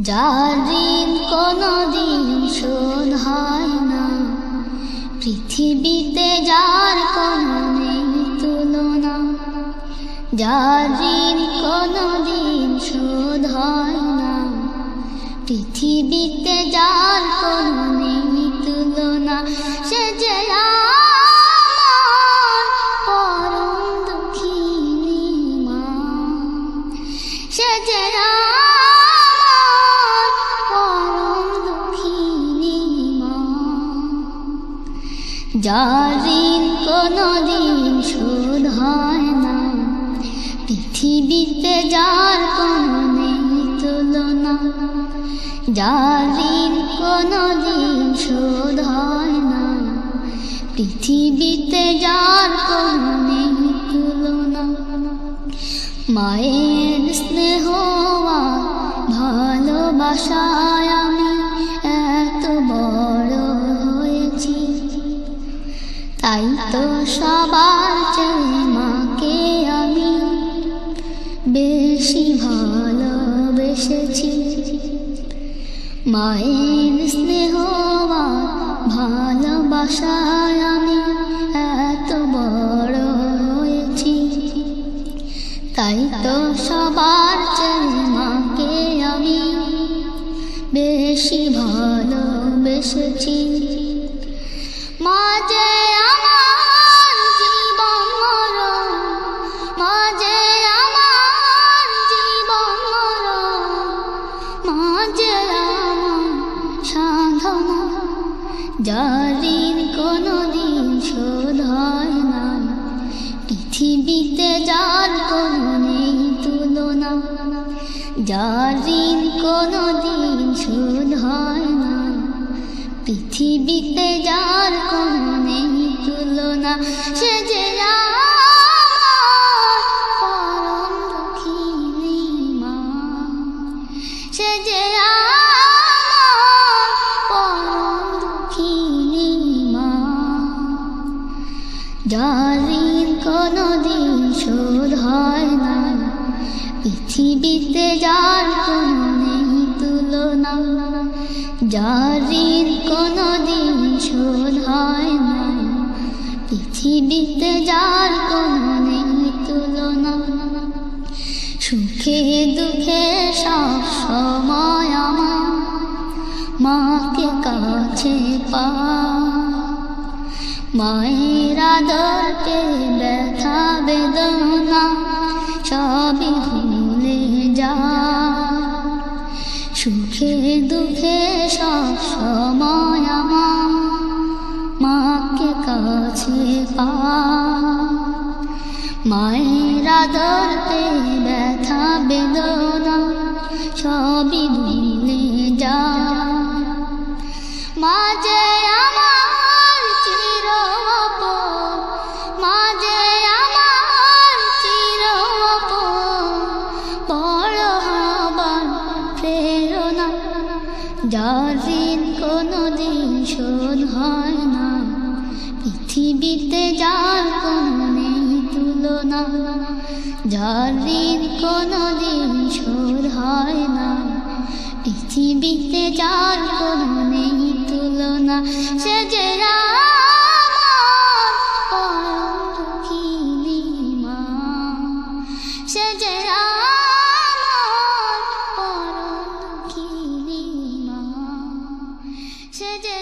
যার ঋণ কোনদিন শোধ হয় না, পৃথিবীতে যার কোনো নেই তুলনা। যার ঋণ কোনদিন শোধ হয় না, পৃথিবীতে যার কোনো নেই তুলনা। সে যে আমার পরম দুঃখিনী মা, সে যে আমার পরম দুঃখিনী মা। যার ঋণ কোনদিন শোধ হয় না, পৃথিবীতে যার কোনো নেই তুলনা। যার ঋণ কোনদিন শোধ হয় না, পৃথিবীতে যার কোনো নেই তুলনা। মায়ের স্নেহ আর ভালোবাসায় আমি এত বড় হয়েছি, তাই তো সবার চেয়ে মাকে আমি বেশি ভালোবেসেছি। মায়ের স্নেহ আর ভালোবাসায় আমি এত বড় হয়েছি, তাই তো সবার চেয়ে মাকে আমি বেশি ভালোবেসেছি। মা যে আমার জীবন মরণ, মা যে আমার জীবন মরণ, মা যে আমার সাধনা। যার ঋণ কোনদিন শোধ হয় না, পৃথিবীতে যার কোনো নেই তুলনা। যার ঋণ কোনদিন শোধ হয় না, পৃথিবীতে যার কোনো নেই তুলনা। সে যে আমার পরম দুঃখিনী মা, সে যে আমার পরম দুঃখিনী মা। যার ঋণ কোনদিন শোধ হয় না, পৃথিবীতে যার কোনো নেই তুলনা। যার ঋণ কোনদিন শোধ হয় না, পৃথিবীতে যার কোনো নেই তুলনা। সুখে দুঃখে সব সময় আমার মাকে কাছে পাই। মায়ের আদর পেয়ে ব্যথা বেদনা সবই ভুলে যায়। সুখে দুঃখে সব সময় আমার মাকে কাছে পাই। মায়ের আদর পেয়ে ব্যথা বেদনা সবই ভুলে যায়। মা যে আমার চির আপন, মা যে আমার চির আপন, বড় হবার প্রেরণা। যার ঋণ কোনদিন শোধ হয় না, পৃথিবীতে যার কোনো নেই তুলনা। যার ঋণ কোনদিন শোধ হয় না, পৃথিবীতে যার কোনো নেই তুলনা। সে যে আমার পরম দুঃখিনী মা, সে যে আমার পরম দুঃখিনী মা, সে যে